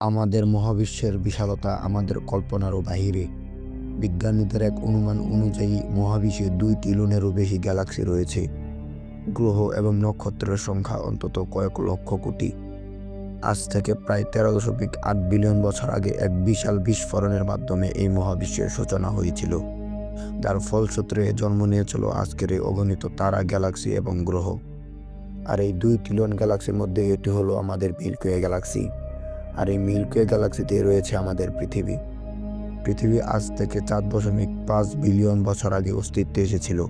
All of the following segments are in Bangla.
আমাদের মহাবিশ্বের বিশালতা আমাদের কল্পনারও বাহিরে। বিজ্ঞানীদের এক অনুমান অনুযায়ী মহাবিশ্বে 2 ট্রিলিয়নেরও বেশি গ্যালাক্সি রয়েছে। গ্রহ এবং নক্ষত্রের সংখ্যা অন্তত কয়েক লক্ষ কোটি। আজ থেকে প্রায় 13.8 বিলিয়ন বছর আগে এক বিশাল বিস্ফোরণের মাধ্যমে এই মহাবিশ্বের সূচনা হয়েছিল, যার ফলসূত্রে জন্ম নিয়েছিল আজকের এই অগণিত তারা, গ্যালাক্সি এবং গ্রহ। আর এই 2 ট্রিলিয়ন গ্যালাক্সির মধ্যে এটি হলো আমাদের মিল্কি ওয়ে গ্যালাক্সি। আর এই মিল্কি ওয়ে গ্যালাক্সিতে রয়েছে আমাদের পৃথিবী। পৃথিবী আজ থেকে 4.5 বিলিয়ন বছর আগে অস্তিত্বে এসেছিল,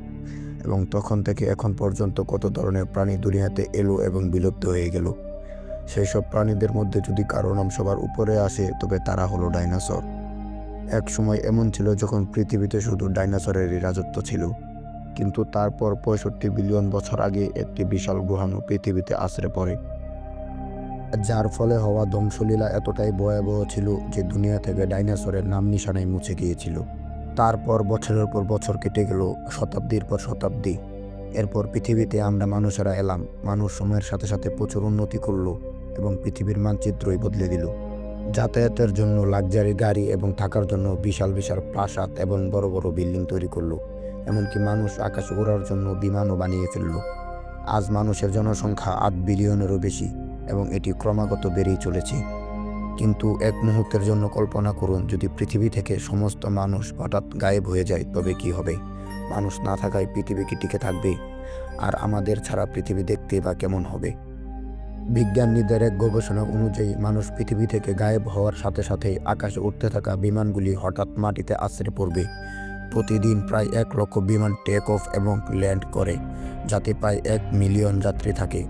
এবং তখন থেকে এখন পর্যন্ত কত ধরনের প্রাণী দুনিয়াতে এলো এবং বিলুপ্ত হয়ে গেল। সেই সব প্রাণীদের মধ্যে যদি কারো নাম সবার উপরে আসে, তবে তারা হলো ডাইনোসর। এক সময় এমন ছিল যখন পৃথিবীতে শুধু ডাইনোসরেরই রাজত্ব ছিল, কিন্তু তারপর 65 বিলিয়ন বছর আগে একটি বিশাল গ্রহাণু পৃথিবীতে আছড়ে পড়ে, যার ফলে হওয়া ধ্বংসলীলা এতটাই ভয়াবহ ছিল যে দুনিয়া থেকে ডাইনোসরের নাম নিশানাই মুছে গিয়েছিল। তারপর বছরের পর বছর কেটে গেল, শতাব্দীর পর শতাব্দী। এরপর পৃথিবীতে আমরা মানুষেরা এলাম। মানুষ সময়ের সাথে সাথে প্রচুর উন্নতি করলো এবং পৃথিবীর মানচিত্রই বদলে দিল। যাতায়াতের জন্য লাক্সারি গাড়ি এবং থাকার জন্য বিশাল বিশাল প্রাসাদ এবং বড় বড় বিল্ডিং তৈরি করলো। এমনকি মানুষ আকাশে ওড়ার জন্য বিমানও বানিয়ে ফেলল। আজ মানুষের জনসংখ্যা 8 বিলিয়নেরও বেশি, এবং এটি ক্রমাগত বেড়েই চলেছে। কিন্তু এক মুহূর্তের জন্য কল্পনা করুন, যদি পৃথিবী থেকে সমস্ত মানুষ হঠাৎ গায়েব হয়ে যায়, তবে কি হবে? মানুষ না থাকায় পৃথিবী কি টিকে থাকবে? আর আমাদের ছাড়া পৃথিবী দেখতে বা কেমন হবে? বিজ্ঞানীদের এক গবেষণা অনুযায়ী মানুষ পৃথিবী থেকে গায়েব হওয়ার সাথে সাথে আকাশে উঠতে থাকা বিমানগুলি হঠাৎ মাটিতে আছড়ে পড়বে। প্রতিদিন প্রায় 1 লক্ষ বিমান টেক অফ এবং ল্যান্ড করে, যাতে প্রায় 1 মিলিয়ন যাত্রী থাকে।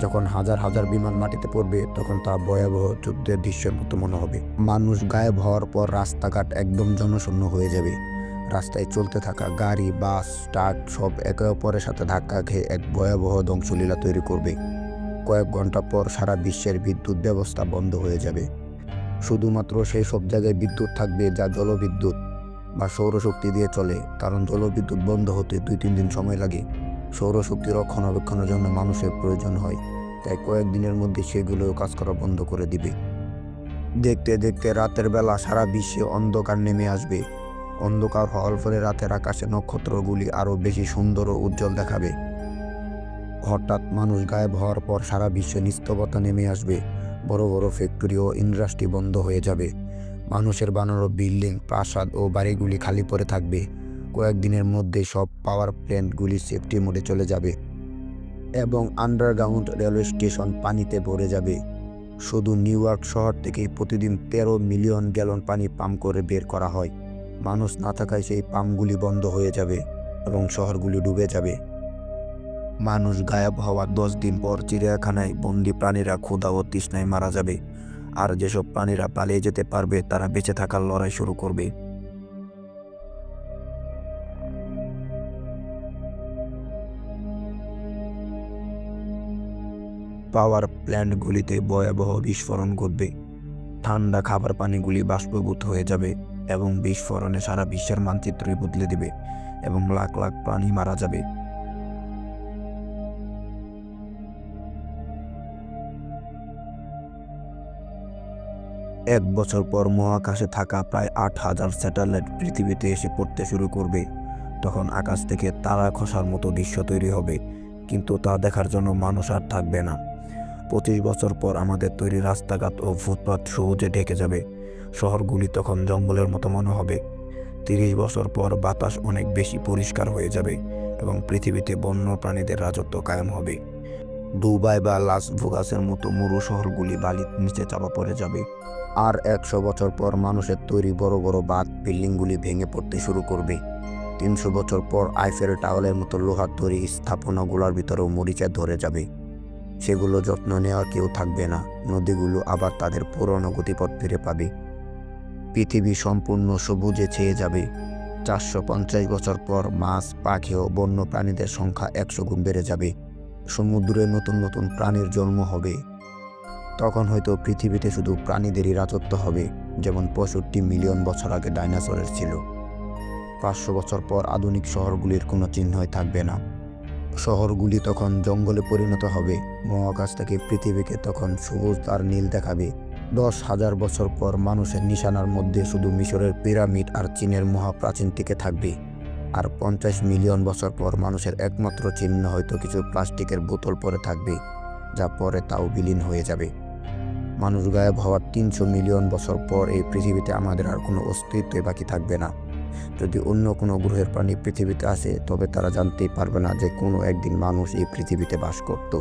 যখন হাজার হাজার বিমান মাটিতে পড়বে, তখন তা ভয়াবহ যুদ্ধের দৃশ্যের মতো মনে হবে। মানুষ গায়েব হওয়ার পর রাস্তাঘাট একদম জনশূন্য হয়ে যাবে। রাস্তায় চলতে থাকা গাড়ি, বাস, ট্রাক সব একে অপরের সাথে ধাক্কা খেয়ে এক ভয়াবহ ধ্বংসলীলা তৈরি করবে। কয়েক ঘন্টা পর সারা বিশ্বের বিদ্যুৎ ব্যবস্থা বন্ধ হয়ে যাবে। শুধুমাত্র সেই সব জায়গায় বিদ্যুৎ থাকবে যা জলবিদ্যুৎ বা সৌরশক্তি দিয়ে চলে, কারণ জলবিদ্যুৎ বন্ধ হতে 2-3 দিন সময় লাগে। সৌরশক্তি রক্ষণাবেক্ষণের জন্য মানুষের প্রয়োজন হয়, তাই কয়েকদিনের মধ্যে সেগুলোও কাজ করা বন্ধ করে দিবে। দেখতে দেখতে রাতের বেলা সারা বিশ্বে অন্ধকার নেমে আসবে। অন্ধকার হওয়ার ফলে রাতের আকাশে নক্ষত্রগুলি আরও বেশি সুন্দর ও উজ্জ্বল দেখাবে। হঠাৎ মানুষ গায়েব হওয়ার পর সারা বিশ্বে নিস্তব্ধতা নেমে আসবে। বড় বড় ফ্যাক্টরি ও ইন্ডাস্ট্রি বন্ধ হয়ে যাবে। মানুষের বানানো বিল্ডিং, প্রাসাদ ও বাড়িগুলি খালি পড়ে থাকবে। কয়েকদিনের মধ্যে সব পাওয়ার প্ল্যান্টগুলি সেফটি মোডে চলে যাবে, এবং আন্ডারগ্রাউন্ড রেলওয়ে স্টেশন পানিতে ভরে যাবে। শুধু নিউ ইয়র্ক শহর থেকেই প্রতিদিন 13 মিলিয়ন গ্যালন পানি পাম্প করে বের করা হয়। মানুষ না থাকায় সেই পাম্পগুলি বন্ধ হয়ে যাবে এবং শহরগুলি ডুবে যাবে। মানুষ গায়েব হওয়ার 10 দিন পর চিড়িয়াখানায় বন্দি প্রাণীরা ক্ষুধা ও তৃষ্ণায় মারা যাবে, আর যেসব প্রাণীরা পালিয়ে যেতে পারবে তারা বেঁচে থাকার লড়াই শুরু করবে। পাওয়ার প্ল্যান্টগুলিতে ভয়াবহ বিস্ফোরণ ঘটবে। ঠান্ডা খাবার পানিগুলি বাষ্পীভূত হয়ে যাবে, এবং বিস্ফোরণে সারা বিশ্বের মানচিত্রই বদলে দেবে, এবং লাখ লাখ প্রাণী মারা যাবে। 1 বছর পর মহাকাশে থাকা প্রায় 8,000 স্যাটেলাইট পৃথিবীতে এসে পড়তে শুরু করবে। তখন আকাশ থেকে তারা খসার মতো দৃশ্য তৈরি হবে, কিন্তু তা দেখার জন্য মানুষ আর থাকবে না। 25 বছর পর আমাদের তৈরি রাস্তাঘাট ও ফুটপাত সবুজে ঢেকে যাবে। শহরগুলি তখন জঙ্গলের মতো মনে হবে। 30 বছর পর বাতাস অনেক বেশি পরিষ্কার হয়ে যাবে, এবং পৃথিবীতে বন্য প্রাণীদের রাজত্ব কায়েম হবে। দুবাই বা লাস ভেগাসের মতো মরু শহরগুলি বালির নিচে চাপা পড়ে যাবে। আর 100 বছর পর মানুষের তৈরি বড় বড় বাঁধ, বিল্ডিংগুলি ভেঙে পড়তে শুরু করবে। 300 বছর পর আইফেল টাওয়ারের মতো লোহার তৈরি স্থাপনাগুলোর ভিতরেও মরিচা ধরে যাবে। সেগুলো যত্ন নেওয়ার কেউ থাকবে না। নদীগুলো আবার তাদের পুরনো গতিপথ ফিরে পাবে। পৃথিবী সম্পূর্ণ সবুজে ছেয়ে যাবে। 450 বছর পর মাছ, পাখি ও বন্য প্রাণীদের সংখ্যা 100 গুণ বেড়ে যাবে। সমুদ্রে নতুন নতুন প্রাণীর জন্ম হবে। তখন হয়তো পৃথিবীতে শুধু প্রাণীদেরই রাজত্ব হবে, যেমন 65 মিলিয়ন বছর আগে ডাইনোসরের ছিল। 500 বছর পর আধুনিক শহরগুলির কোনো চিহ্নই থাকবে না। শহরগুলি তখন জঙ্গলে পরিণত হবে। মহাকাশ থেকে পৃথিবীকে তখন সবুজ আর নীল দেখাবে, 10,000 বছর পর মানুষের নিশানার মধ্যে শুধু মিশরের পিরামিড আর চীনের মহাপ্রাচীন টিকে থাকবে। আর 50 মিলিয়ন বছর পর মানুষের একমাত্র চিহ্ন হয়তো কিছু প্লাস্টিকের বোতল পরে থাকবে, যা পরে তাও বিলীন হয়ে যাবে। মানুষ গায়েব হওয়ার 300 মিলিয়ন বছর পর এই পৃথিবীতে আমাদের আর কোনো অস্তিত্বই বাকি থাকবে না। যদি অন্য কোনো গ্রহের প্রাণী পৃথিবীতে আসে, তবে তারা জানতেই পারবে না যে কোনো একদিন মানুষ এই পৃথিবীতে বাস করত।